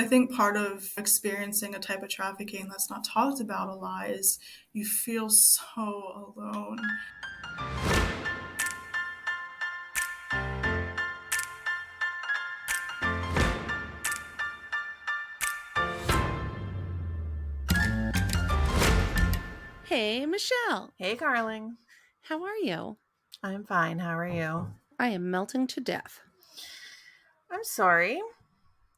think part of experiencing a type of trafficking that's not talked about a lot is you feel so alone. Hey, Michelle. Hey, Carling. How are you? I'm fine. How are you? I am melting to death. I'm sorry.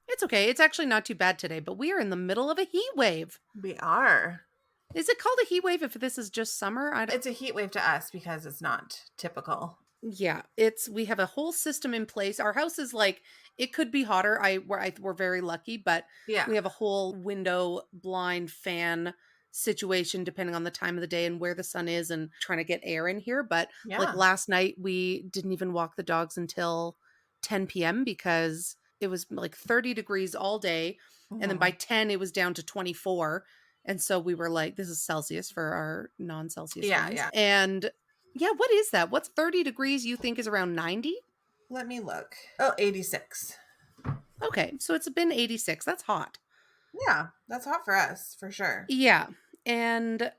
It's okay. It's actually not too bad today, but we are in the middle of a heat wave. We are. Is it called a heat wave if this is just summer? It's a heat wave to us because it's not typical. Yeah, we have a whole system in place. Our house is like it could be hotter. We're very lucky, but Yeah. we have a whole window blind fan situation depending on the time of the day and where the sun is and trying to get air in here. But like Yeah. last night, we didn't even walk the dogs until 10 p.m. because it was like 30 degrees all day. And then by 10, it was down to 24. And so we were like, this is Celsius for our non-Celsius friends. Yeah. And yeah, what is that? What's 30 degrees you think is around 90? Let me look. Oh, 86. Okay, so it's been 86. That's hot. Yeah, that's hot for us, for sure. Yeah, and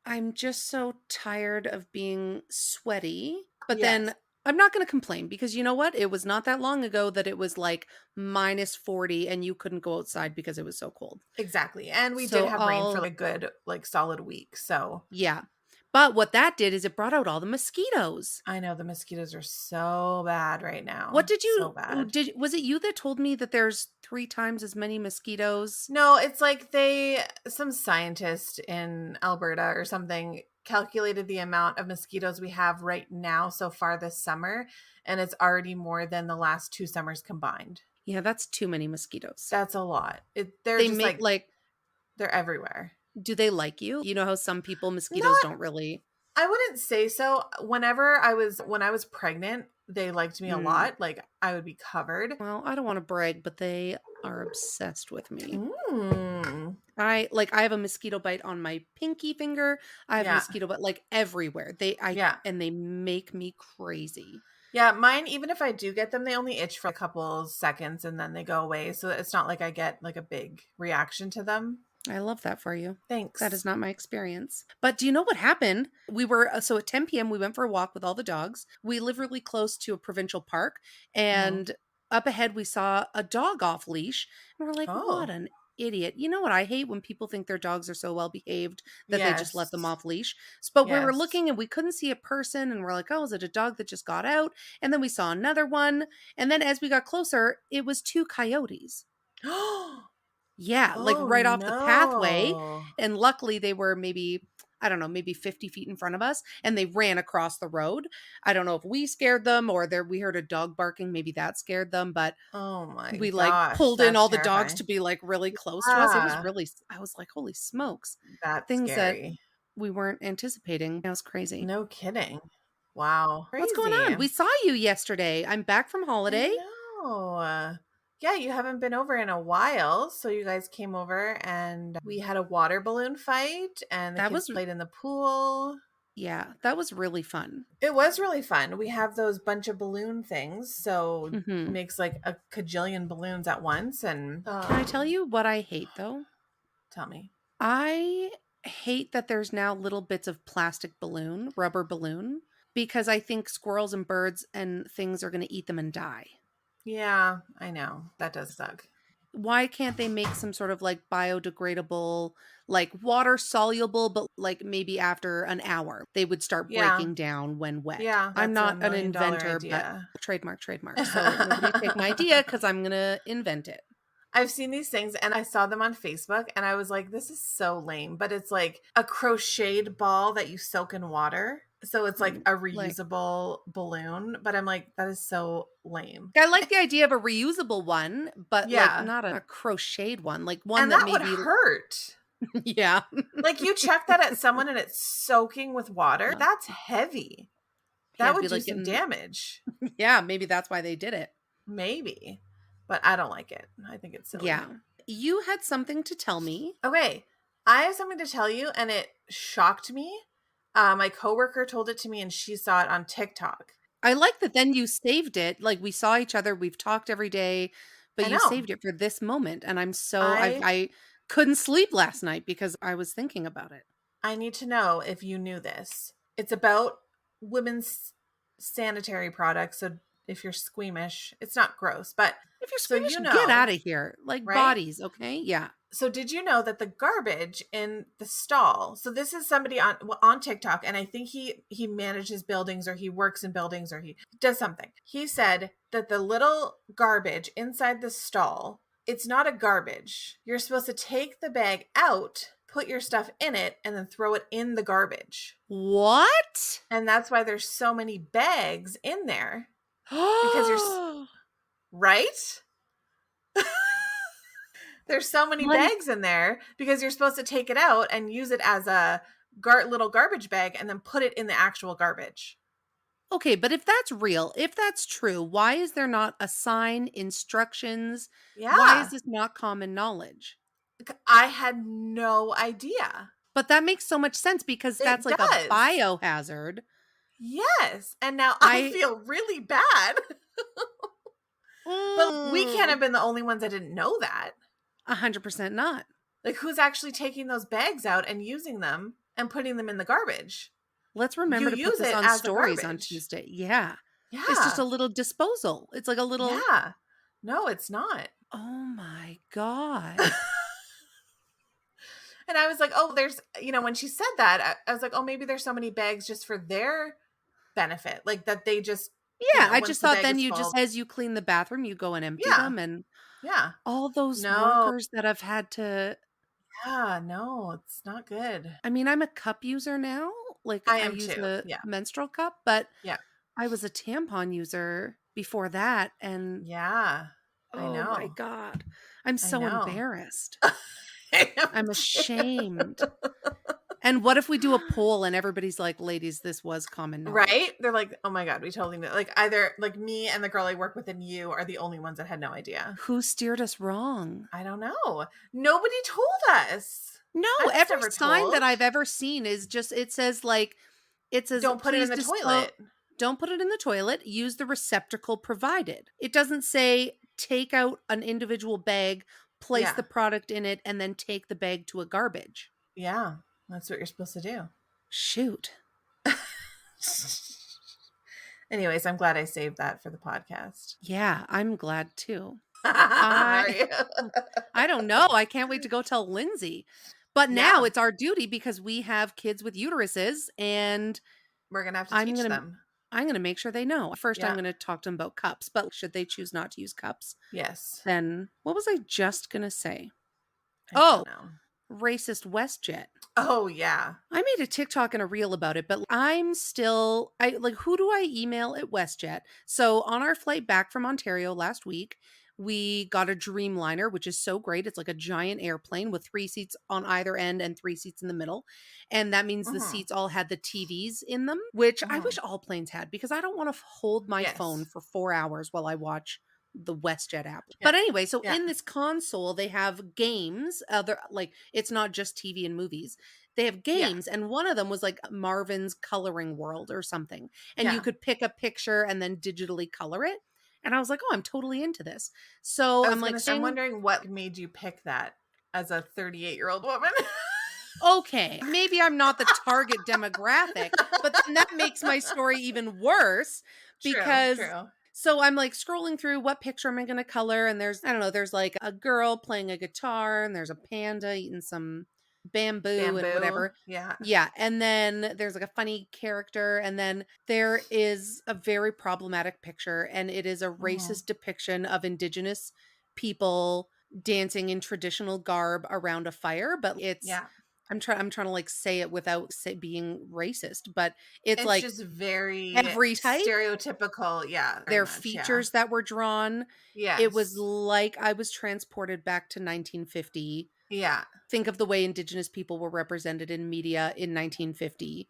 I'm just so tired of being sweaty. But then I'm not going to complain because you know what? It was not that long ago that it was like minus 40 and you couldn't go outside because it was so cold. Exactly. And we did have rain for a good, solid week. So, yeah. But what that did is it brought out all the mosquitoes. I know the mosquitoes are so bad right now. What did you, So bad. Was it you that told me that there's 3 times as many mosquitoes? No, it's like some scientist in Alberta or something calculated the amount of mosquitoes we have right now so far this summer, and it's already more than the last 2 summers combined. Yeah, that's too many mosquitoes. That's a lot. They're They just make they're everywhere. Do they like you? You know how some people mosquitoes don't really. I wouldn't say so. When I was pregnant, they liked me a lot. Like I would be covered. Well, I don't want to brag, but they are obsessed with me. I have a mosquito bite on my pinky finger. I have a mosquito bite like everywhere. And they make me crazy. Yeah, mine, even if I do get them, they only itch for a couple seconds and then they go away. So it's not like I get like a big reaction to them. I love that for you. Thanks. That is not my experience. But do you know what happened? We were, so at 10 p.m., we went for a walk with all the dogs. We live really close to a provincial park. And up ahead, we saw a dog off leash. And we're like, what an idiot. You know what I hate? When people think their dogs are so well behaved that they just let them off leash. But we were looking and we couldn't see a person. And we're like, oh, is it a dog that just got out? And then we saw another one. And then as we got closer, it was 2 coyotes. Yeah, right off the pathway. And luckily they were maybe 50 feet in front of us and they ran across the road. I don't know if we scared them or we heard a dog barking. Maybe that scared them, but we pulled in all the dogs to be really close to us. It was really, I was like, holy smokes. That's things scary. that we weren't anticipating. That was crazy. No kidding. Wow. Crazy. What's going on? We saw you yesterday. I'm back from holiday. No. Yeah, you haven't been over in a while. So you guys came over and we had a water balloon fight and the kids played in the pool. Yeah, that was really fun. It was really fun. We have those bunch of balloon things. So it makes like a kajillion balloons at once. And can I tell you what I hate though? Tell me. I hate that there's now little bits of plastic balloon, rubber balloon, because I think squirrels and birds and things are going to eat them and die. Yeah, I know. That does suck. Why can't they make some sort of biodegradable, water soluble, but maybe after an hour they would start breaking down when wet? Yeah, I'm not an inventor, but trademark. So nobody take my idea because I'm going to invent it. I've seen these things and I saw them on Facebook and I was like, this is so lame, but it's like a crocheted ball that you soak in water. So it's like a reusable balloon, but I'm like, that is so lame. I like the idea of a reusable one, but not a crocheted one, one and that maybe would hurt. Yeah. You chuck that at someone and it's soaking with water. That's heavy. That would do some damage. Yeah, maybe that's why they did it. Maybe. But I don't like it. I think it's silly. Yeah. You had something to tell me. Okay. I have something to tell you and it shocked me. My coworker told it to me and she saw it on TikTok. I like that then you saved it. We saw each other. We've talked every day, but I you know. saved it for this moment, and I'm so I I couldn't sleep last night because I was thinking about it. I need to know if you knew this. It's about women's sanitary products. So if you're squeamish, it's not gross, but If you're so you squeamish, get out know, of here. Like right? bodies, okay? Yeah. So did you know that the garbage in the stall? So this is somebody on TikTok, and I think he manages buildings, or he works in buildings, or he does something. He said that the little garbage inside the stall, it's not a garbage. You're supposed to take the bag out, put your stuff in it, and then throw it in the garbage. What? And that's why there's so many bags in there, because right? There's so many Like, bags in there because you're supposed to take it out and use it as a little garbage bag and then put it in the actual garbage. okay, but if that's real, if that's true, why is there not a sign, instructions? Why is Yeah. this not common knowledge? I had no idea. But that makes so much sense because that's It like a does. biohazard. Yes. And now I I feel really bad. But we can't mm, have been the only ones that didn't know that. 100% not. Like, who's actually taking those bags out and using them and putting them in the garbage? Let's You remember to put use this it on as a stories on garbage. Tuesday. Yeah. It's just a Yeah. little disposal. It's like a little, Yeah. No, it's not. oh my God. And I was like, oh, there's, when she said that, I was like, oh, maybe there's so many bags just for their benefit. Like that they just, Yeah, I once just the thought bag then is you just, full. as you clean the bathroom, you go and empty Yeah. them. And Yeah. all those No. workers that have had to, Yeah. No, it's not good. I mean, I'm a cup user now. Like I I am use too. a Yeah. menstrual cup, but Yeah. I was a tampon user before that. And Yeah. I oh my know. God, I'm I so know. embarrassed. I am I'm too. ashamed. And what if we do a poll and everybody's like, ladies, this was common Right? knowledge? They're like, oh my God, we totally knew. Like, either like me and the girl I work with and you are the only ones that had no idea. Who steered us wrong? I don't know. Nobody told us. No, I was every never sign that told. I've ever seen is just, it says like, it says, Don't put it in please the dispose, toilet. don't put it in the toilet, use the receptacle provided. It doesn't say take out an individual bag, place the Yeah. product in it, and then take the bag to a garbage. Yeah. That's what you're supposed to do. Shoot. Anyways, I'm glad I saved that for the podcast. Yeah, I'm glad too. Are I you? I don't know. I can't wait to go tell Lindsay. But now Yeah. it's our duty because we have kids with uteruses and We're going to have to I'm teach going to them. I'm going to make sure they know. First I'm Yeah. going to talk to them about cups, but should they choose not to use cups, Yes. then what was I just going to say? I Oh, don't know. racist WestJet. Oh, yeah. I made a TikTok and a reel about it, but I like, who do I email at WestJet? So on our flight back from Ontario last week, we got a Dreamliner, which is so great. It's like a giant airplane with 3 seats on either end and 3 seats in the middle. And that means the Mm-hmm. seats all had the TVs in them, which I Mm-hmm. wish all planes had because I don't want to hold my phone Yes. for 4 hours while I watch the WestJet app. Yeah. But anyway, so Yeah. in this console, they have games, other like it's not just TV and movies. They have Yeah. games, and one of them was like Marvin's Coloring World or something. And you Yeah. could pick a picture and then digitally color it. And I was like, oh, I'm totally into this. So I I'm was like going to say, I'm saying, wondering what made you pick that as a 38-year-old woman. okay, maybe I'm not the target demographic, but then that makes my story even worse because True. so I'm like scrolling through what picture am I going to color? And there's, I don't know, there's like a girl playing a guitar and there's a panda eating some bamboo and Bamboo. whatever. Yeah. Yeah. And then there's like a funny character. And then there is a very problematic picture. And it is a racist depiction of Indigenous people dancing in traditional garb around a fire. But it's, Yeah. I'm trying to like say it without being racist, but it's It's like just very every type, stereotypical. Yeah. Very their much. features that were drawn. Yeah. It was Yes. like I was transported back to 1950. Yeah. Think of the way Indigenous people were represented in media in 1950.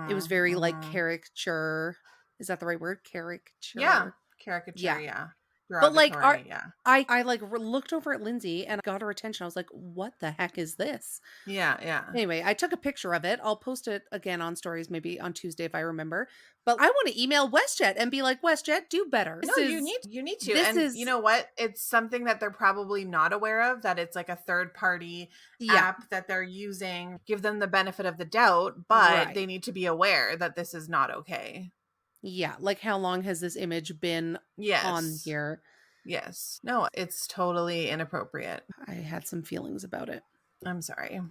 It was very like Mm-hmm. caricature. Is that the right word? Yeah. Caricature. Caricature. Yeah. Yeah. But like derogatory. Yeah. I like looked over at Lindsay and got her attention. I was like, what the heck is this? Yeah. Yeah. Anyway, I took a picture of it. I'll post it again on stories, maybe on Tuesday if I remember. But I want to email WestJet and be like, WestJet, do better. No, you need to. This And is you know what? It's something that they're probably not aware of, that it's like a third party yeah, app that they're using. Give them the benefit of the doubt, but right. they need to be aware that this is not okay. Yeah, like how long has this image been on Yes. here? Yes. No, it's totally inappropriate. I had some feelings about it. I'm sorry.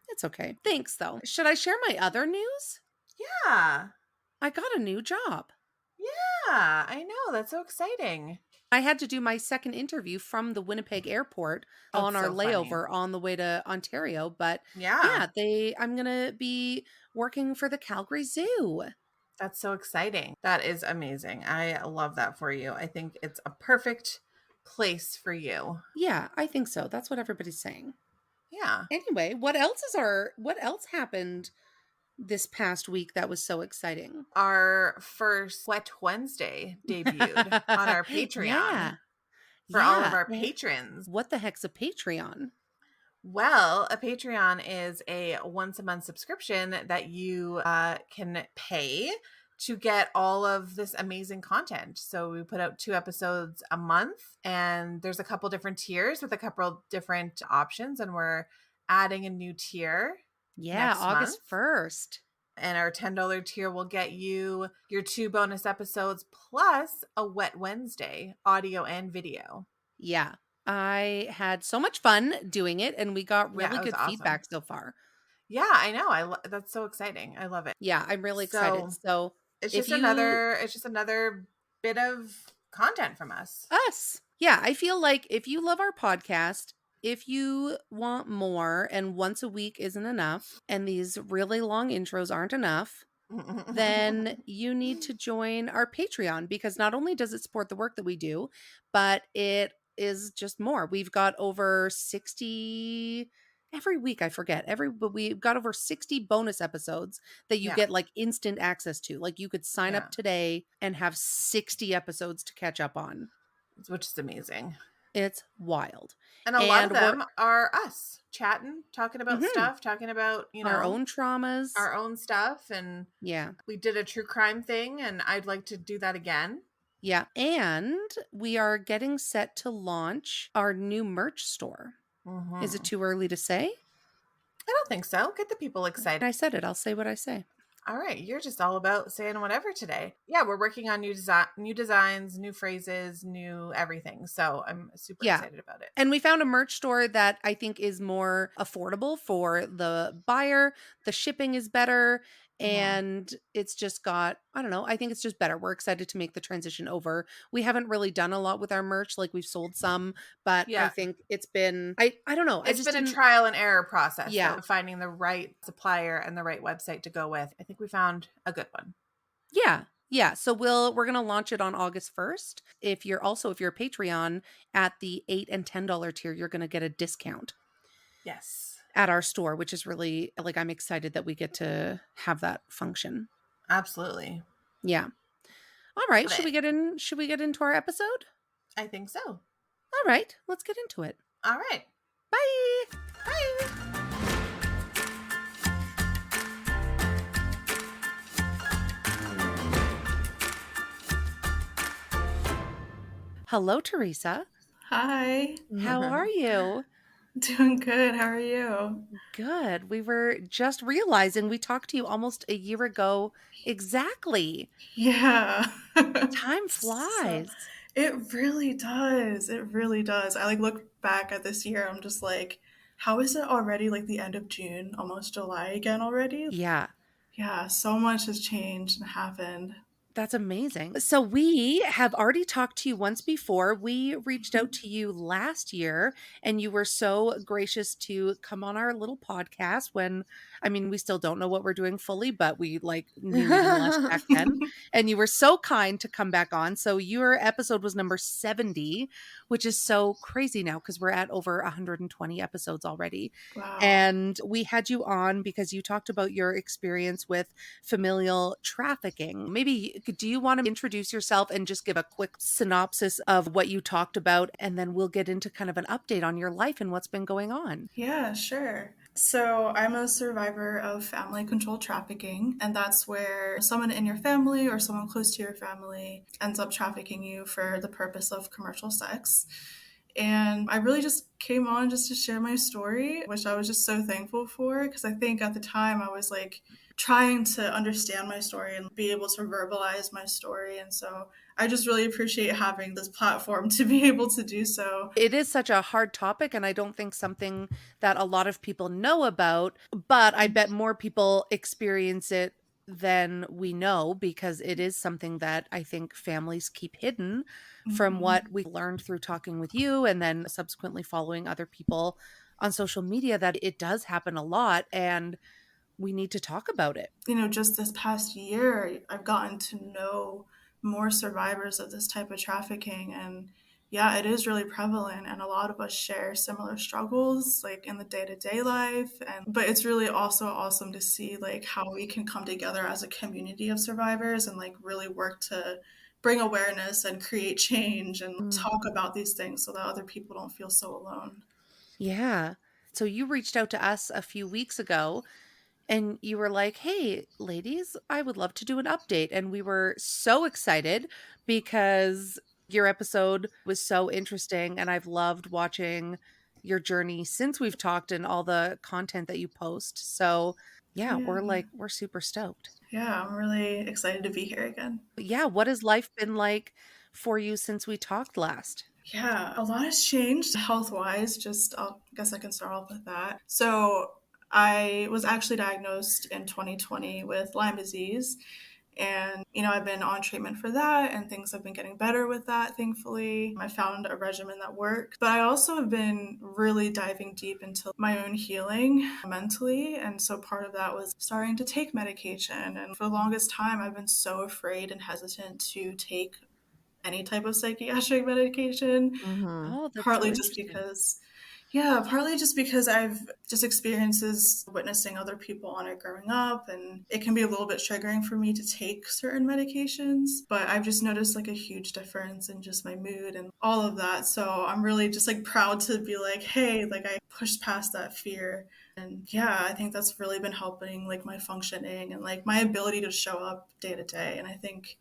It's okay. Thanks though. Should I share my other news? Yeah. I got a new job. Yeah, I know. That's so exciting. I had to do my second interview from the Winnipeg airport on That's our so funny. layover on the way to Ontario. But Yeah. I'm going to be working for the Calgary Zoo. That's so exciting. That is amazing. I love that for you. I think it's a perfect place for you. Yeah, I think so. That's what everybody's saying. Yeah. Anyway, what else happened this past week that was so exciting? Our first Wet Wednesday debuted on our Patreon Yeah. for all of Yeah. our patrons. What the heck's a Patreon? Well, a Patreon is a once a month subscription that you can pay to get all of this amazing content. So we put out 2 episodes a month, and there's a couple different tiers with a couple different options, and we're adding a new tier. Yeah, next August month. 1st. And our $10 tier will get you your 2 bonus episodes plus a Wet Wednesday audio and video. Yeah. I had so much fun doing it, and we got really it was good awesome. feedback so far. Yeah, I know. That's so exciting. I love it. Yeah, I'm really excited. So it's just another bit of content from us. Yeah, I feel like if you love our podcast, if you want more and once a week isn't enough, and these really long intros aren't enough, then you need to join our Patreon, because not only does it support the work that we do, but it is just more. We've got over 60 every week. I forget but we've got over 60 bonus episodes that you get like instant access to. Like you could sign up today and have 60 episodes to catch up on, which is amazing. It's wild. And a lot of them are us chatting, talking about stuff, talking about, our own traumas, our own stuff. And we did a true crime thing, and I'd like to do that again. Yeah. And we are getting set to launch our new merch store. Mm-hmm. Is it too early to say? I don't think so. Get the people excited. I said it. I'll say what I say. All right. You're just all about saying whatever today. Yeah, we're working on new designs, new phrases, new everything. So I'm super excited about it. And we found a merch store that I think is more affordable for the buyer. The shipping is better. And it's just got, I don't know, I think it's just better. We're excited to make the transition over. We haven't really done a lot with our merch. Like we've sold some, but I think it's been, I don't know. It's been a trial and error process. So finding the right supplier and the right website to go with. I think we found a good one. Yeah. So we're going to launch it on August 1st. If you're a Patreon at the $8 and $10 tier, you're going to get a discount. Yes. At our store, which is really like, I'm excited that we get to have that function. Absolutely. Yeah. All right. Should we get into our episode? I think so. All right. Let's get into it. All right. Bye. Bye. Hello, Teresa. Hi. How are you? Doing good. How are you? Good. We were just realizing we talked to you almost a year ago exactly. Yeah. Time flies. It really does. It really does. I look back at this year, I'm just like, how is it already the end of June, almost July again already? Yeah. Yeah, so much has changed and happened. That's amazing. So we have already talked to you once before. We reached out to you last year, and you were so gracious to come on our little podcast we still don't know what we're doing fully, but we knew even less back then. And you were so kind to come back on. So your episode was number 70, which is so crazy now because we're at over 120 episodes already. Wow. And we had you on because you talked about your experience with familial trafficking. Maybe Do you want to introduce yourself and just give a quick synopsis of what you talked about? And then we'll get into kind of an update on your life and what's been going on. Yeah, sure. So, I'm a survivor of family controlled trafficking, and that's where someone in your family or someone close to your family ends up trafficking you for the purpose of commercial sex. And I really just came on just to share my story, which I was just so thankful for because I think at the time I was like trying to understand my story and be able to verbalize my story. And so I just really appreciate having this platform to be able to do so. It is such a hard topic, and I don't think something that a lot of people know about, but I bet more people experience it than we know because it is something that I think families keep hidden from what Mhm. we learned through talking with you and then subsequently following other people on social media that it does happen a lot and we need to talk about it. Just this past year, I've gotten to know more survivors of this type of trafficking. And yeah, it is really prevalent. And a lot of us share similar struggles, like in the day to day life. But it's really also awesome to see, like, how we can come together as a community of survivors and, like, really work to bring awareness and create change and Mm. talk about these things so that other people don't feel so alone. Yeah. So you reached out to us a few weeks ago and you were like, "Hey, ladies, I would love to do an update." And we were so excited because your episode was so interesting. And I've loved watching your journey since we've talked and all the content that you post. So, yeah, Yeah. we're super stoked. Yeah, I'm really excited to be here again. But yeah, what has life been like for you since we talked last? Yeah, a lot has changed health wise. I guess I can start off with that. So, I was actually diagnosed in 2020 with Lyme disease. And, I've been on treatment for that, and things have been getting better with that, thankfully. I found a regimen that worked. But I also have been really diving deep into my own healing mentally. And so part of that was starting to take medication. And for the longest time, I've been so afraid and hesitant to take any type of psychiatric medication, Mm-hmm. Oh, that's so partly just interesting. because yeah, partly just because I've just experiences witnessing other people on it growing up, and it can be a little bit triggering for me to take certain medications. But I've just noticed like a huge difference in just my mood and all of that. So I'm really just like proud to be like, hey, like I pushed past that fear. And yeah, I think that's really been helping like my functioning and like my ability to show up day to day. And I think,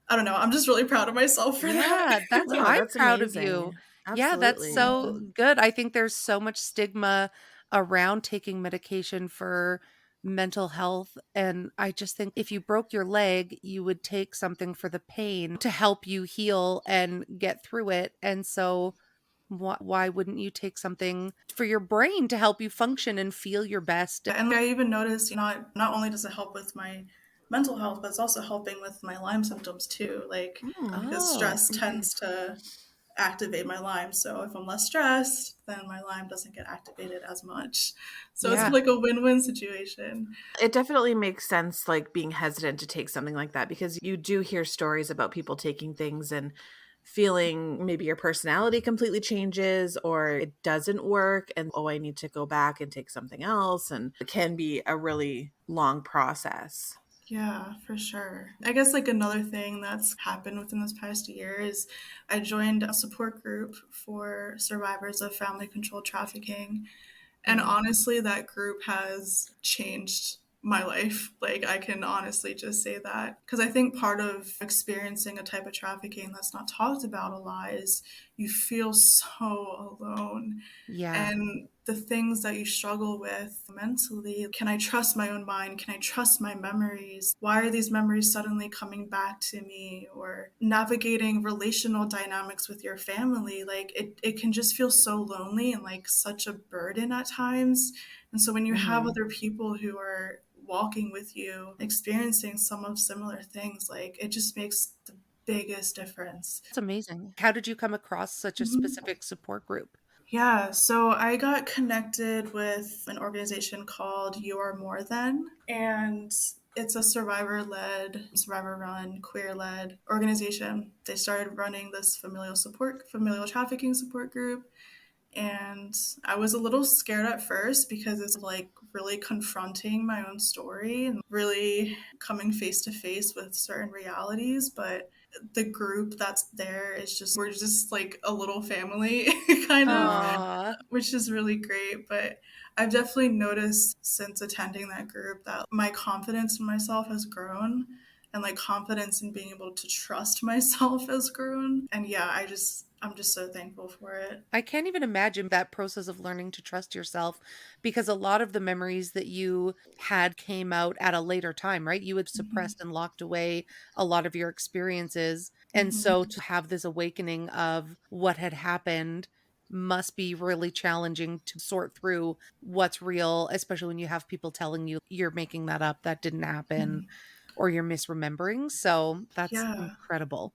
I don't know, I'm just really proud of myself for that. Yeah, that's No, I'm that's proud of amazing. you. Yeah, that's Absolutely. so good. I think there's so much stigma around taking medication for mental health, and I just think if you broke your leg, you would take something for the pain to help you heal and get through it. And so why wouldn't you take something for your brain to help you function and feel your best? And I even noticed not only does it help with my mental health, but it's also helping with my Lyme symptoms too. Like Mm. because Oh, stress tends to activate my Lyme. So if I'm less stressed, then my Lyme doesn't get activated as much. So it's yeah. like a win-win situation. It definitely makes sense, like being hesitant to take something like that because you do hear stories about people taking things and feeling maybe your personality completely changes or it doesn't work. And oh, I need to go back and take something else. And it can be a really long process. Yeah, for sure. I guess like another thing that's happened within this past year is I joined a support group for survivors of family controlled trafficking. And Mm. honestly, that group has changed my life. Like, I can honestly just say that. Because I think part of experiencing a type of trafficking that's not talked about a lot is you feel so alone. Yeah. And the things that you struggle with mentally, can I trust my own mind? Can I trust my memories? Why are these memories suddenly coming back to me? Or navigating relational dynamics with your family, like it can just feel so lonely and like such a burden at times. And so when you have Mhm. other people who are walking with you experiencing some of similar things, like it just makes the biggest difference. It's amazing. How did you come across such a Mhm. specific support group? Yeah, so I got connected with an organization called You Are More Than, and it's a survivor led, survivor run, queer led organization. They started running this familial trafficking support group, And I was a little scared at first because it's like really confronting my own story and really coming face to face with certain realities. But the group that's there is just, we're just like a little family kind of, Aw. Aw. which is really great. But I've definitely noticed since attending that group that my confidence in myself has grown, and like confidence in being able to trust myself has grown. And yeah, I'm just so thankful for it. I can't even imagine that process of learning to trust yourself because a lot of the memories that you had came out at a later time, right? You had Hmm. suppressed and locked away a lot of your experiences. And so Hmm. to have this awakening of what had happened must be really challenging to sort through what's real, especially when you have people telling you you're making that up, that didn't happen, or you're misremembering. So that's Yeah. incredible.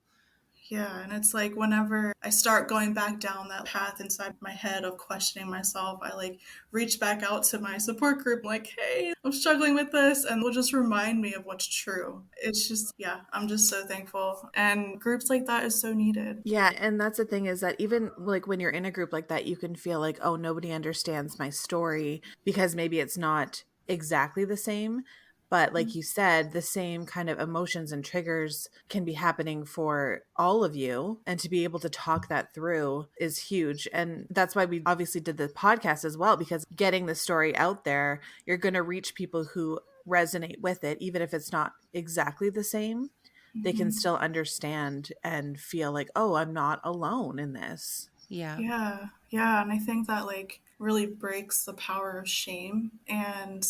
Yeah, and it's like whenever I start going back down that path inside my head of questioning myself, I like reach back out to my support group, like, hey, I'm struggling with this, and they'll just remind me of what's true. It's just, yeah, I'm just so thankful. And groups like that is so needed. Yeah, and that's the thing is that even like when you're in a group like that, you can feel like, oh, nobody understands my story because maybe it's not exactly the same. But like you said, the same kind of emotions and triggers can be happening for all of you. And to be able to talk that through is huge. And that's why we obviously did the podcast as well, because getting the story out there, you're going to reach people who resonate with it, even if it's not exactly the same. They can Hmm. still understand and feel like, oh, I'm not alone in this. Yeah. Yeah, yeah, and I think that like really breaks the power of shame. And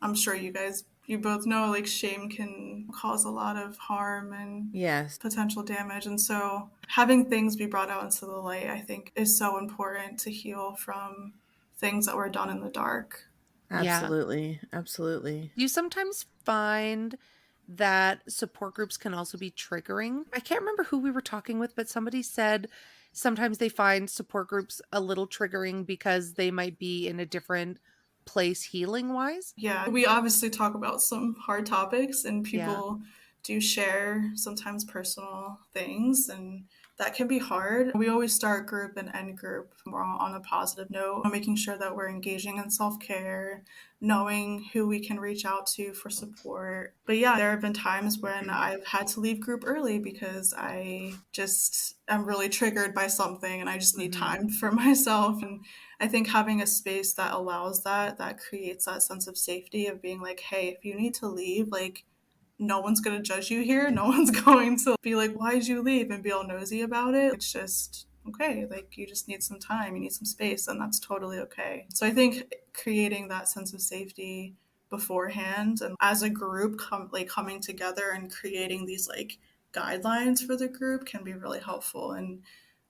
I'm sure you both know like shame can cause a lot of harm and Yes, potential damage. And so having things be brought out into the light, I think, is so important to heal from things that were done in the dark. Yeah. absolutely. Absolutely. Do you sometimes find that support groups can also be triggering? I can't remember who we were talking with, but somebody said sometimes they find support groups a little triggering because they might be in a different place healing wise. Yeah, we obviously talk about some hard topics, and Yeah. people do share sometimes personal things, and that can be hard. We always start group and end group more on a positive note, making sure that we're engaging in self care, knowing who we can reach out to for support. But yeah, there have been times when I've had to leave group early because I just am really triggered by something and I just need Hmm. time for myself. And I think having a space that allows that, that creates that sense of safety of being like, hey, if you need to leave, like, no one's going to judge you here. No one's going to be like, why'd you leave and be all nosy about it. It's just, okay, like, you just need some time, you need some space, and that's totally okay. So I think creating that sense of safety beforehand and as a group coming together and creating these like guidelines for the group can be really helpful in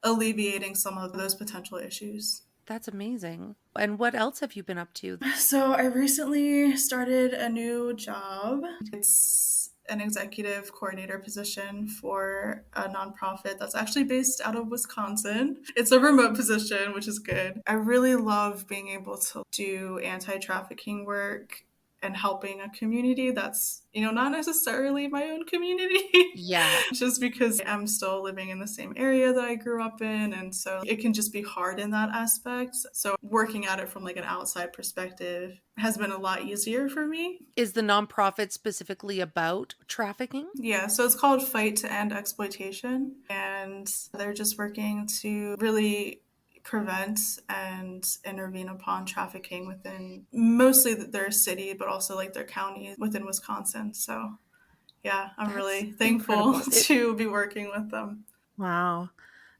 alleviating some of those potential issues. That's amazing. And what else have you been up to? So I recently started a new job. It's an executive coordinator position for a nonprofit that's actually based out of Wisconsin. It's a remote position, which is good. I really love being able to do anti-trafficking work and helping a community that's, not necessarily my own community. Yeah. Just because I'm still living in the same area that I grew up in. And so it can just be hard in that aspect. So working at it from like an outside perspective has been a lot easier for me. Is the nonprofit specifically about trafficking? Yeah, so it's called Fight to End Exploitation. And they're just working to really prevent and intervene upon trafficking within mostly their city, but also like their county within Wisconsin. So yeah, I'm That's really thankful incredible. to be working with them. Wow.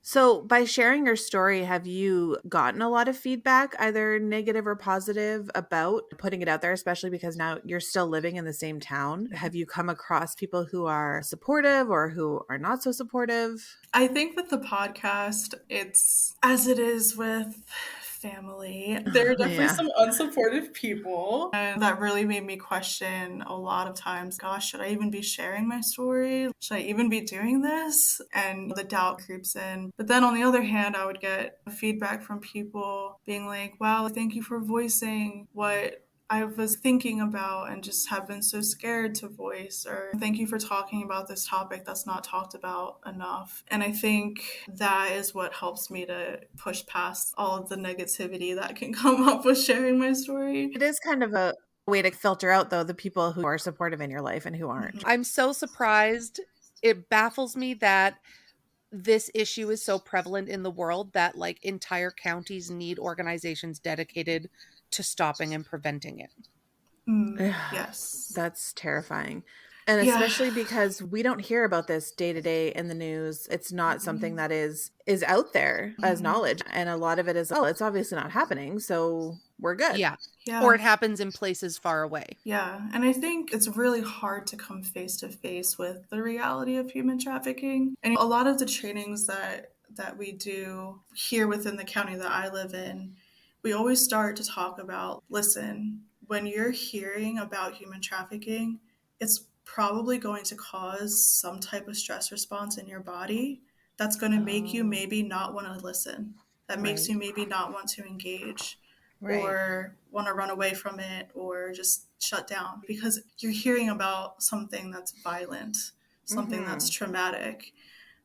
So, by sharing your story, have you gotten a lot of feedback, either negative or positive, about putting it out there, especially because now you're still living in the same town? Have you come across people who are supportive or who are not so supportive? I think with the podcast, it's as it is with family. There are definitely Yeah. some unsupportive people, and that really made me question a lot of times, gosh, should I even be sharing my story? Should I even be doing this? And the doubt creeps in. But then on the other hand, I would get feedback from people being like, wow, thank you for voicing what I was thinking about and just have been so scared to voice, or thank you for talking about this topic that's not talked about enough. And I think that is what helps me to push past all of the negativity that can come up with sharing my story. It is kind of a way to filter out, though, the people who are supportive in your life and who aren't. I'm so surprised. It baffles me that this issue is so prevalent in the world that like entire counties need organizations dedicated to stopping and preventing it. Yes. That's terrifying. And Yeah. especially because we don't hear about this day to day in the news. It's not something that is out there as Mhm. knowledge. And a lot of it is, oh, it's obviously not happening, so we're good. Yeah. Or Yeah. it happens in places far away. Yeah, and I think it's really hard to come face to face with the reality of human trafficking. And a lot of the trainings that we do here within the county that I live in, we always start to talk about, listen, when you're hearing about human trafficking, it's probably going to cause some type of stress response in your body that's going to make you Oh, maybe not want to listen. That makes right. you maybe not want to engage Right. or want to run away from it or just shut down because you're hearing about something that's violent, something that's Mm-hmm. traumatic.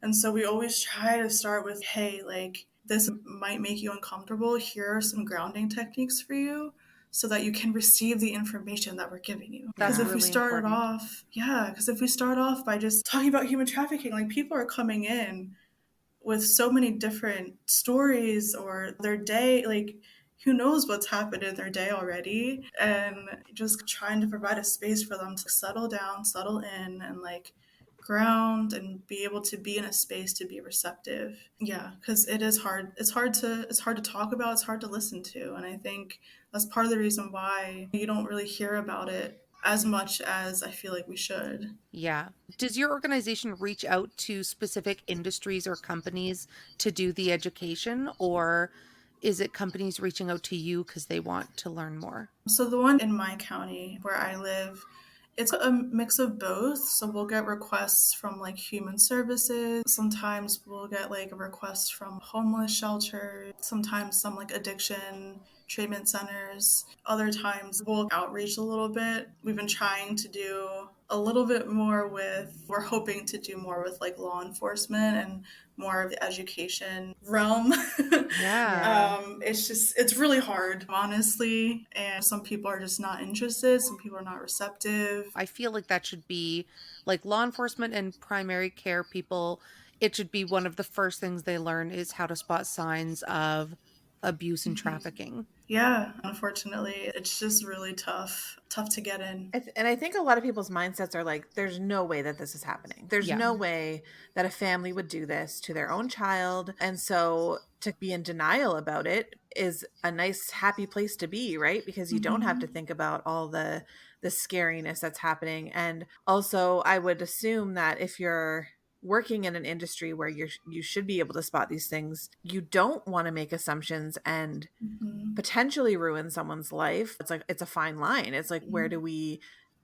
And so we always try to start with, hey, like this might make you uncomfortable. Here are some grounding techniques for you so that you can receive the information that we're giving you. Because That's Yeah. if we really started important. off, yeah, because if we start off by just talking about human trafficking, like people are coming in with so many different stories or their day, like who knows what's happened in their day already, and just trying to provide a space for them to settle down, settle in, and like ground and be able to be in a space to be receptive. Yeah, because it is hard. It's hard to talk about, it's hard to listen to, and I think that's part of the reason why you don't really hear about it as much as I feel like we should. Yeah. Does your organization reach out to specific industries or companies to do the education, or is it companies reaching out to you because they want to learn more? So the one in my county where I live, it's a mix of both. So we'll get requests from like human services. Sometimes we'll get like a request from homeless shelters. Sometimes some like addiction treatment centers. Other times we'll outreach a little bit. We've been trying to do a little bit more with, we're hoping to do more with like law enforcement and more of the education realm. Yeah. Yeah. It's really hard, honestly. And some people are just not interested, some people are not receptive. I feel like that should be like law enforcement and primary care people. It should be one of the first things they learn is how to spot signs of abuse and trafficking. Yeah, unfortunately, it's just really tough to get in. And I think a lot of people's mindsets are like, there's no way that this is happening. There's Yeah. no way that a family would do this to their own child. And so to be in denial about it is a nice, happy place to be, right? Because you don't have to Hmm. think about all the scariness that's happening. And also, I would assume that if you're working in an industry where you should be able to spot these things, you don't want to make assumptions and Hmm. potentially ruin someone's life. It's like it's a fine line. It's like where do we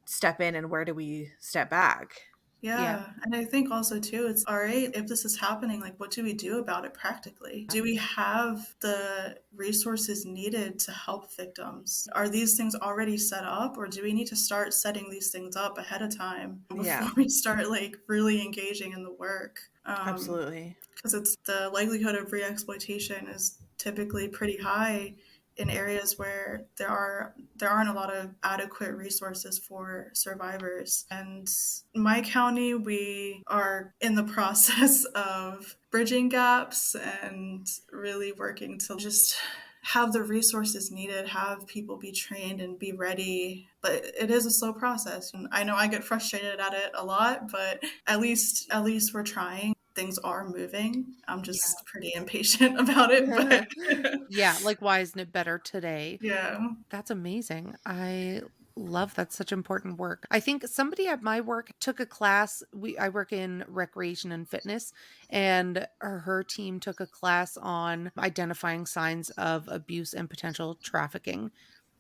step in and where do we step back? Yeah. Yeah, and I think also too, it's all right if this is happening, like what do we do about it practically? Do we have the resources needed to help victims? Are these things already set up, or do we need to start setting these things up ahead of time before Yeah, we start like really engaging in the work? absolutely. Because it's the likelihood of re-exploitation is typically pretty high in areas where there aren't a lot of adequate resources for survivors. And my county, we are in the process of bridging gaps and really working to just have the resources needed, have people be trained and be ready. But it is a slow process. And I know I get frustrated at it a lot, but at least we're trying. Things are moving. I'm Yeah. just pretty impatient about it, but Yeah. Like, why isn't it better today? yeah. That's amazing. I love that's such important work. I think somebody at my work took a class. I work in recreation and fitness, and her team took a class on identifying signs of abuse and potential trafficking.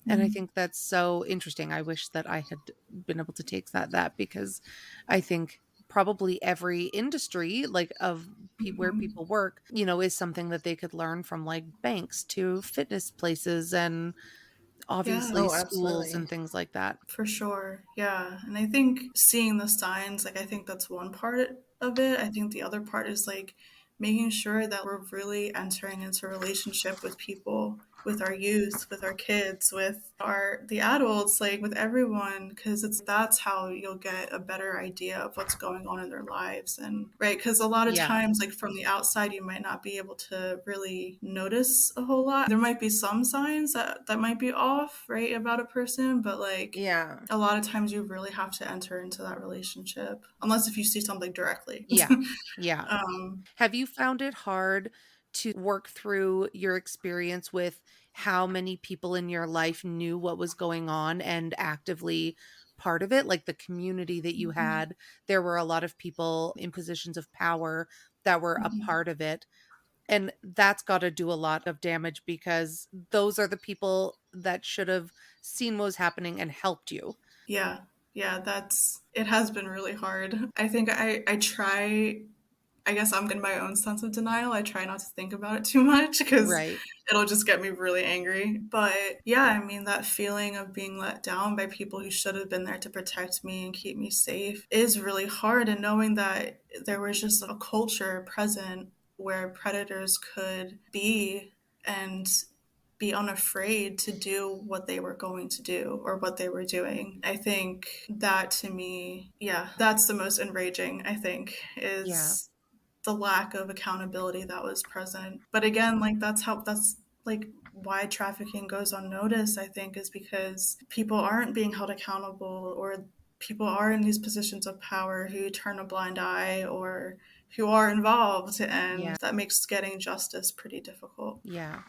And I Mm-hmm. think that's so interesting. I wish that I had been able to take that because I think probably every industry like of where Mm-hmm. people work, is something that they could learn from like banks to fitness places and Yeah. obviously Oh, schools absolutely. and things like that. For sure. Yeah. And I think seeing the signs, like, I think that's one part of it. I think the other part is like making sure that we're really entering into a relationship with people, with our youth, with our kids, with the adults, like with everyone, because it's that's how you'll get a better idea of what's going on in their lives. And right, because a lot of Yeah. times, like from the outside, you might not be able to really notice a whole lot. There might be some signs that might be off, right, about a person, but like Yeah. a lot of times you really have to enter into that relationship unless if you see something directly. Yeah. Yeah. um, Have you found it hard to work through your experience with how many people in your life knew what was going on and actively part of it? Like the community that you mhm, had, there were a lot of people in positions of power that were a mhm. part of it. And that's got to do a lot of damage because those are the people that should have seen what was happening and helped you. Yeah, yeah, that's it has been really hard. I think I try. I guess I'm in my own sense of denial. I try not to think about it too much because Right. it'll just get me really angry. But yeah, I mean, that feeling of being let down by people who should have been there to protect me and keep me safe is really hard. And knowing that there was just a culture present where predators could be and be unafraid to do what they were going to do or what they were doing. I think that to me, yeah, that's the most enraging, I think, Yeah. is the lack of accountability that was present. But again, like that's like why trafficking goes unnoticed, I think, is because people aren't being held accountable or people are in these positions of power who turn a blind eye or who are involved Yeah. and that makes getting justice pretty difficult. Yeah.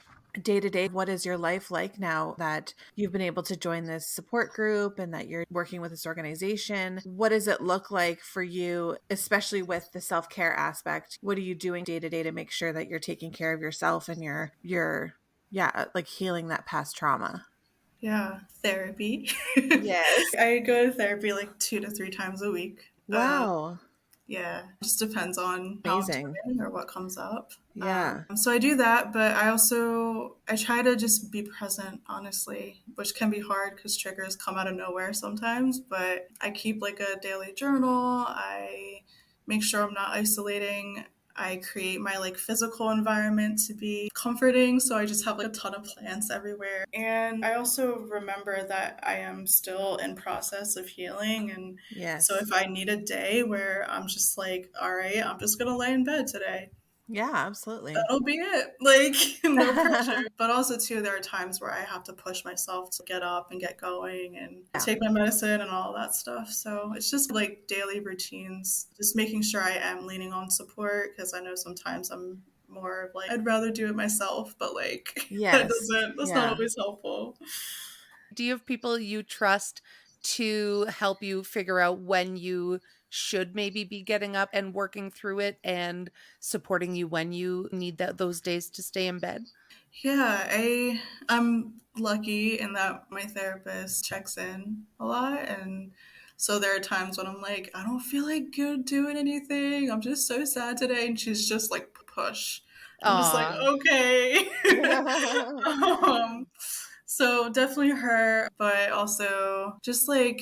Day to day, what is your life like now that you've been able to join this support group and that you're working with this organization? What does it look like for you, especially with the self-care aspect? What are you doing day to day to make sure that you're taking care of yourself and you're yeah, like healing that past trauma? Yeah, therapy. Yes. I go to therapy like 2 to 3 times a week. Wow. Yeah, it just depends on how I'm Amazing. doing or what comes up. Yeah. So I do that, but I try to just be present, honestly, which can be hard because triggers come out of nowhere sometimes. But I keep like a daily journal. I make sure I'm not isolating. I create my like physical environment to be comforting, so I just have like a ton of plants everywhere. And I also remember that I am still in process of healing, and so Yes. if I need a day where I'm just like, all right, I'm just gonna lay in bed today, Yeah, absolutely. that'll be it. Like, no pressure. But also, too, there are times where I have to push myself to get up and get going and Yeah. take my medicine and all that stuff. So it's just like daily routines, just making sure I am leaning on support because I know sometimes I'm more of like, I'd rather do it myself, but like, Yes. that's not Yeah. always helpful. Do you have people you trust to help you figure out when you should maybe be getting up and working through it and supporting you when you need those days to stay in bed? Yeah, I'm lucky in that my therapist checks in a lot, and so there are times when I'm like, I don't feel like good doing anything. I'm just so sad today, and she's just like, push. I'm just like, Aw. okay. um, so definitely her, but also just like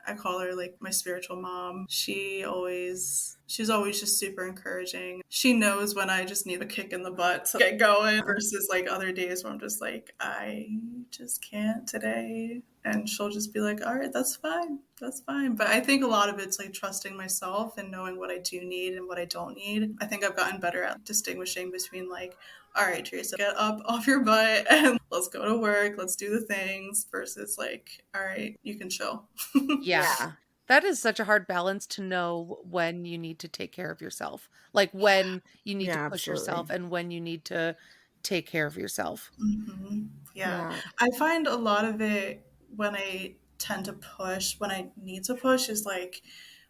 I call her like my spiritual mom. She's always just super encouraging. She knows when I just need a kick in the butt to get going versus like other days where I'm just like, I just can't today. And she'll just be like, all right, that's fine. That's fine. But I think a lot of it's like trusting myself and knowing what I do need and what I don't need. I think I've gotten better at distinguishing between like, all right, Teresa, get up off your butt and let's go to work. Let's do the things versus like, all right, you can chill. Yeah. Yeah. That is such a hard balance to know when you need to take care of yourself. Like when you need to Yeah, push yourself absolutely. and when you need to take care of yourself. Hmm. Yeah. Yeah. I find a lot of it when I tend to push, when I need to push, is like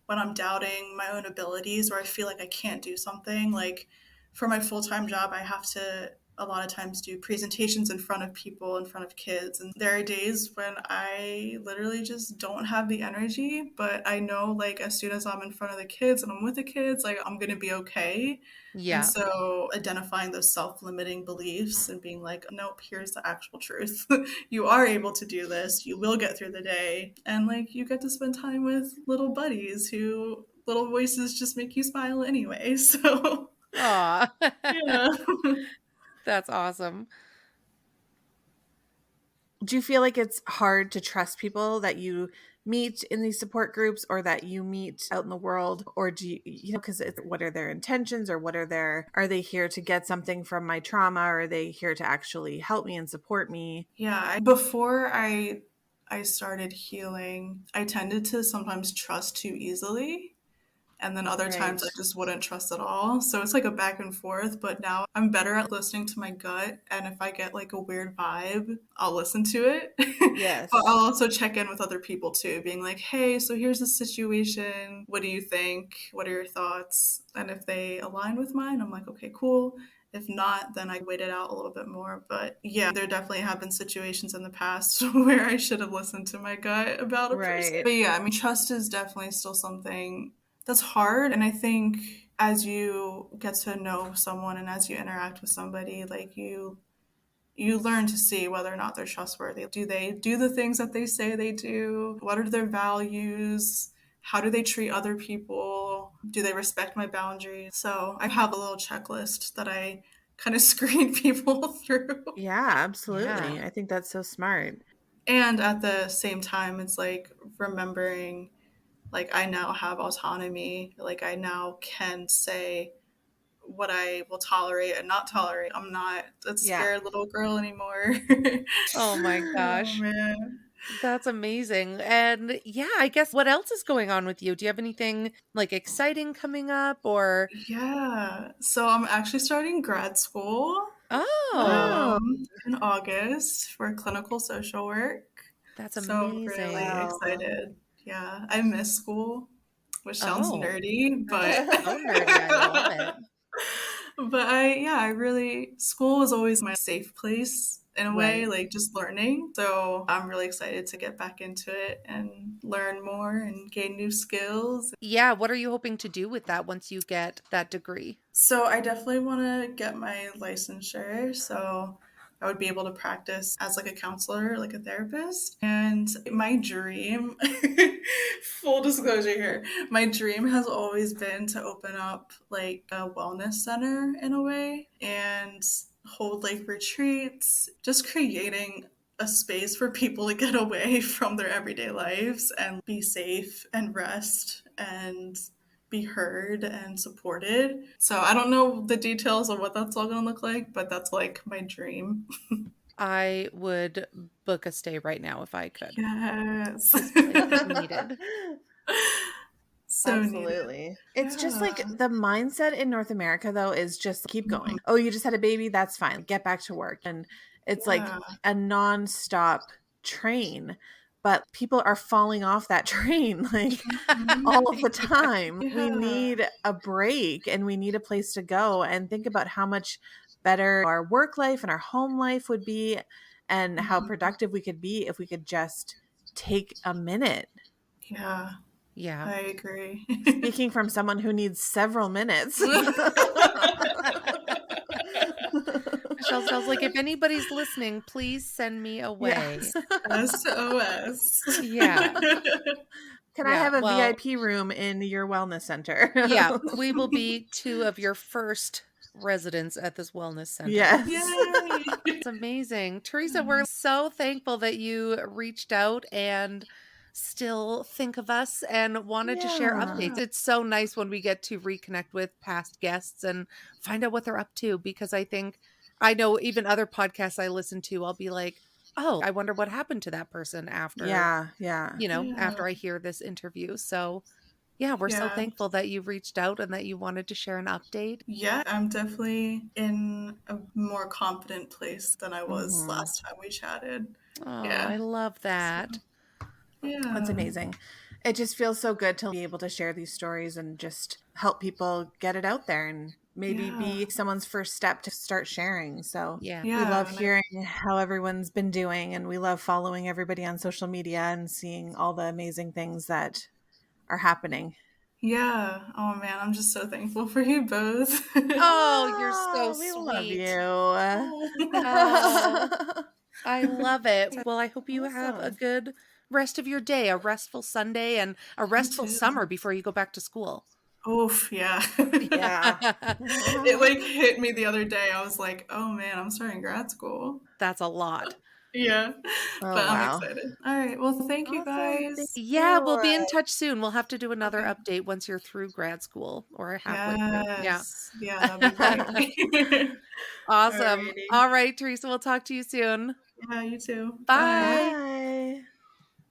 when I'm doubting my own abilities or I feel like I can't do something. Like for my full time job, I have to a lot of times do presentations in front of people, in front of kids. And there are days when I literally just don't have the energy, but I know like as soon as I'm in front of the kids and I'm with the kids, like I'm going to be okay. And Yeah. so identifying those self limiting beliefs and being like, nope, here's the actual truth. You are able to do this. You will get through the day. And like you get to spend time with little buddies who little voices just make you smile anyway. So Aw. yeah. That's awesome. Do you feel like it's hard to trust people that you meet in these support groups or that you meet out in the world? Or do you know, because what are their intentions, or are they here to get something from my trauma, or are they here to actually help me and support me? Yeah, before I started healing, I tended to sometimes trust too easily. And then other Right. times I just wouldn't trust at all. So it's like a back and forth. But now I'm better at listening to my gut. And if I get like a weird vibe, I'll listen to it. But I'll Yes. also check in with other people too, being like, hey, so here's the situation. What do you think? What are your thoughts? And if they align with mine, I'm like, okay, cool. If not, then I wait it out a little bit more. But yeah, there definitely have been situations in the past where I should have listened to my gut about a person. Right. But yeah, I mean, trust is definitely still something that's hard. And I think as you get to know someone and as you interact with somebody, like you learn to see whether or not they're trustworthy. Do they do the things that they say they do? What are their values? How do they treat other people? Do they respect my boundaries? So I have a little checklist that I kind of screen people through. Yeah, Yeah. absolutely. I think that's so smart. And at the same time, it's like remembering, like, I now have autonomy. Like, I now can say what I will tolerate and not tolerate. I'm not a Yeah. scared little girl anymore. Oh my Oh gosh. man. That's amazing. And yeah, I guess what else is going on with you? Do you have anything like exciting coming up or Yeah. So I'm actually starting grad school Oh, Oh, in August for clinical social work. that's So I'm really amazing. wow. excited. Yeah. I miss school, which sounds Oh, nerdy, but so nerdy. I love it. but I really, school was always my safe place in a way, Right. like just learning. So I'm really excited to get back into it and learn more and gain new skills. Yeah, what are you hoping to do with that once you get that degree? So I definitely want to get my licensure. So I would be able to practice as like a counselor, like a therapist. And my dream, full disclosure here, my dream has always been to open up like a wellness center in a way and hold like retreats, just creating a space for people to get away from their everyday lives and be safe and rest and be heard and supported. So I don't know the details of what that's all going to look like, but that's like my dream. I would book a stay right now if I could. Yes. This place is needed. So needed. Absolutely. It's just Yeah. like the mindset in North America, though, is just keep Mhm. going. Oh, you just had a baby? That's fine. Get back to work. And it's like Yeah. a nonstop train, but people are falling off that train like Mhm. all the time. We Yeah. need a break and we need a place to go and think about how much better our work life and our home life would be and how Mhm. productive we could be if we could just take a minute. Yeah. Yeah. I agree. Speaking from someone who needs several minutes. Michelle's like, if anybody's listening, please send me away. Yes. SOS. Yeah. Can I Yeah. have a Well, VIP room in your wellness center? yeah, we will be two of your first residents at this wellness center. Yes. Yay. It's amazing. Teresa, we're so thankful that you reached out and still think of us and wanted to share Yeah. updates. It's so nice when we get to reconnect with past guests and find out what they're up to because I know even other podcasts I listen to, I'll be like, oh, I wonder what happened to that person after, Yeah. Yeah. Yeah. after I hear this interview. So, yeah, we're so Yeah. thankful that you reached out and that you wanted to share an update. Yeah, I'm definitely in a more confident place than I was Hmm. last time we chatted. Oh, Yeah. I love So, that. That's yeah. amazing. It just feels so good to be able to share these stories and just help people get it out there and maybe be someone's first step to start sharing. So Yeah. we love And hearing how everyone's been doing, and we love following everybody on social media and seeing all the amazing things that are happening. yeah. Oh man, I'm just so thankful for you both. Oh, you're so Oh, we love sweet. you. Oh, I love it. Well, I hope you have a Awesome. good rest of your day, a restful Sunday, and a You restful too. summer before you go back to school. Oof, yeah. Yeah. It like hit me the other day. I was like, oh man, I'm starting grad school. That's a lot. Yeah, Oh, but I'm wow. excited. All right. Well, thank you Awesome. Thank guys. Yeah, we'll you. be in touch soon. We'll have to do another Okay. update once you're through grad school or halfway through. Yeah. Yes. Yeah, that'd be great. Awesome. Alrighty. All right, Teresa, we'll talk to you soon. Yeah, you too. Bye. Bye. Bye.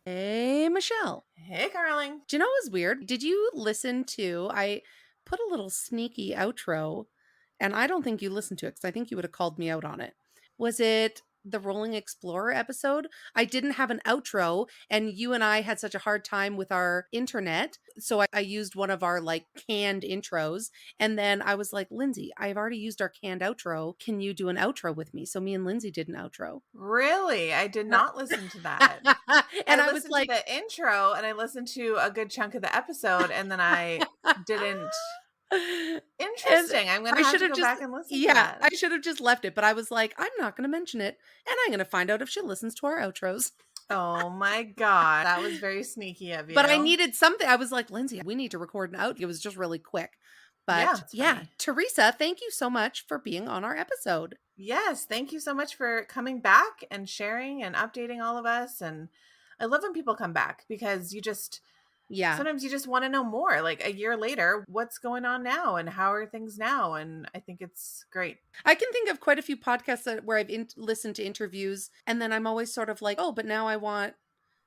Hey, Michelle. Hey, Carling. Do you know what was weird? Did you listen to, I put a little sneaky outro, and I don't think you listened to it because I think you would have called me out on it. Was it the Rolling Explorer episode? I didn't have an outro, and you and I had such a hard time with our internet. So I used one of our like canned intros. And then I was like, Lindsay, I've already used our canned outro. Can you do an outro with me? So me and Lindsay did an outro. Really? I did not listen to that. And I I was listened like, to the intro and I listened to a good chunk of the episode, and then I didn't. and Interesting. I'm going to I have should to have go just, back and listen to yeah, that. I should have just left it. But I was like, I'm not going to mention it. And I'm going to find out if she listens to our outros. Oh my God. That was very sneaky of you. But I needed something. I was like, Lindsay, we need to record an out. It was just really quick. Yeah, But it's yeah, funny. Teresa, thank you so much for being on our episode. Yes. Thank you so much for coming back and sharing and updating all of us. And I love when people come back because Yeah. sometimes you just want to know more. Like a year later, what's going on now and how are things now? And I think it's great. I can think of quite a few podcasts where I've listened to interviews and then I'm always sort of like, oh, but now I want to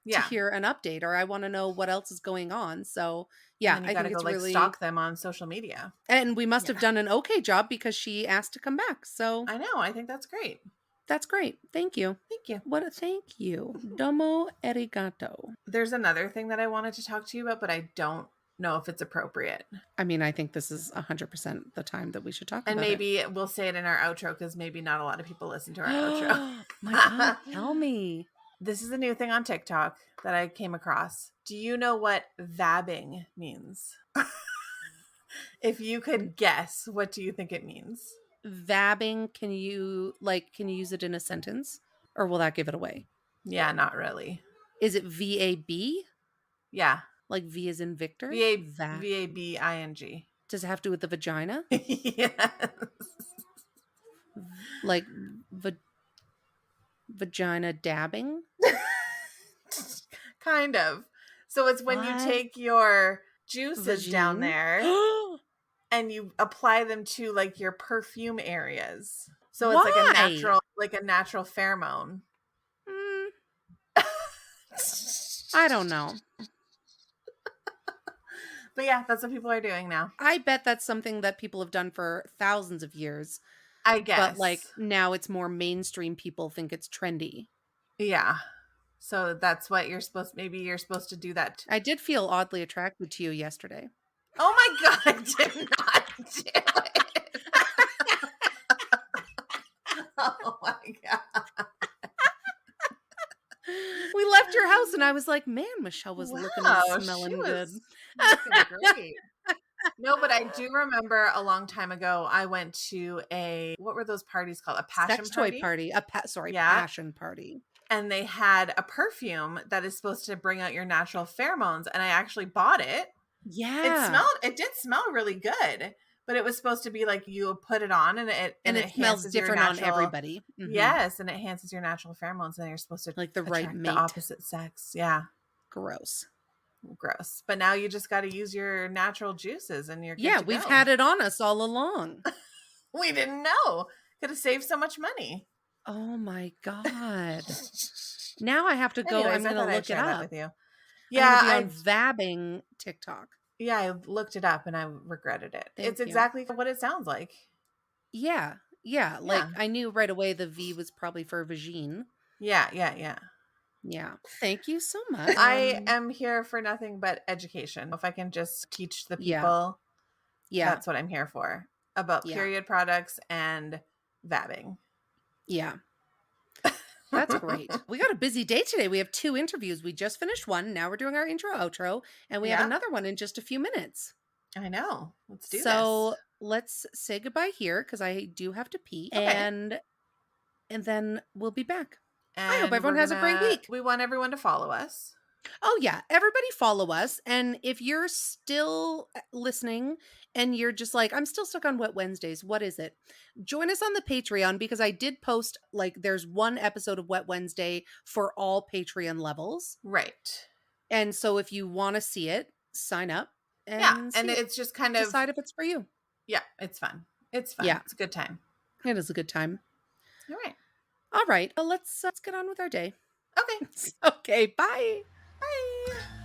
Yeah. hear an update or I want to know what else is going on. So And yeah, then you I got think to go it's like really, stalk them on social media. and we must Yeah. have done an okay job because she asked to come back. So I know. I think that's great. that's great. Thank you. Thank you. What a thank you. Domo arigato. There's another thing that I wanted to talk to you about, but I don't know if it's appropriate. I mean, I think this is 100% the time that we should talk And about maybe we'll say it in our outro because maybe not a lot of people listen to our outro. My God, tell me. This is a new thing on TikTok that I came across. Do you know what vabbing means? If you could guess, what do you think it means? Vabbing, can you use it in a sentence? Or will that give it away? Yeah, not really. Is it VAB? Yeah. Like V as in Victor? VABING. Does it have to do with the vagina? Yes. Like vagina dabbing? Kind of. So it's when you What? take your juices down Vagine? there and you apply them to like your perfume areas. So it's Why? like a natural pheromone. Mm, I don't know. But yeah, that's what people are doing now. I bet that's something that people have done for thousands of years. I guess. But like now it's more mainstream. People think it's trendy. Yeah. So that's what maybe you're supposed to do that. I did feel oddly attracted to you yesterday. Oh my God, I did not do it. Oh my God. We left your house and I was like, man, Michelle was looking and smelling good. Looking great. No, but I do remember a long time ago, I went to what were those parties called? A passion Sex party? toy party. Yeah. Passion party. And they had a perfume that is supposed to bring out your natural pheromones. And I actually bought it. Yeah. It did smell really good, but it was supposed to be like you put it on and it smells different on everybody. Mm-hmm. Yes. And it enhances your natural pheromones and you're supposed to like the right attract mate. the opposite sex. Yeah. Gross. But now you just got to use your natural juices and you're good to we've go. had it on us all along. We didn't know. Could have saved so much money. Oh my God. Now I have to go. Anyways, I'm going to look it up. With you. Yeah, I'm on vabbing TikTok. Yeah, I looked it up and I regretted it. It's exactly what it sounds like. Yeah. Like I knew right away the V was probably for vagine. Yeah. Yeah. Thank you so much. I am here for nothing but education. If I can just teach the people, that's what I'm here for. about Yeah. period products and vabbing. Yeah. That's great. We got a busy day today. We have 2 interviews. We just finished one. Now we're doing our intro outro, and we have Yeah, another one in just a few minutes. I know. Let's do this. So let's say goodbye here because I do have to pee, Okay. and then we'll be back. I hope And everyone has a great week. we want everyone to follow us. Oh yeah, everybody follow us. And if you're still listening and you're just like, I'm still stuck on Wet Wednesdays, what is it? Join us on the Patreon because I did post like there's one episode of Wet Wednesday for all Patreon levels. Right. And so if you want to see it, sign up Yeah, and and see it. it's just kind of Decide if it's for you. yeah, it's fun. It's fun. Yeah, It's a good time. it is a good time. All right. All right, well, let's get on with our day. Okay. Okay, bye. Bye.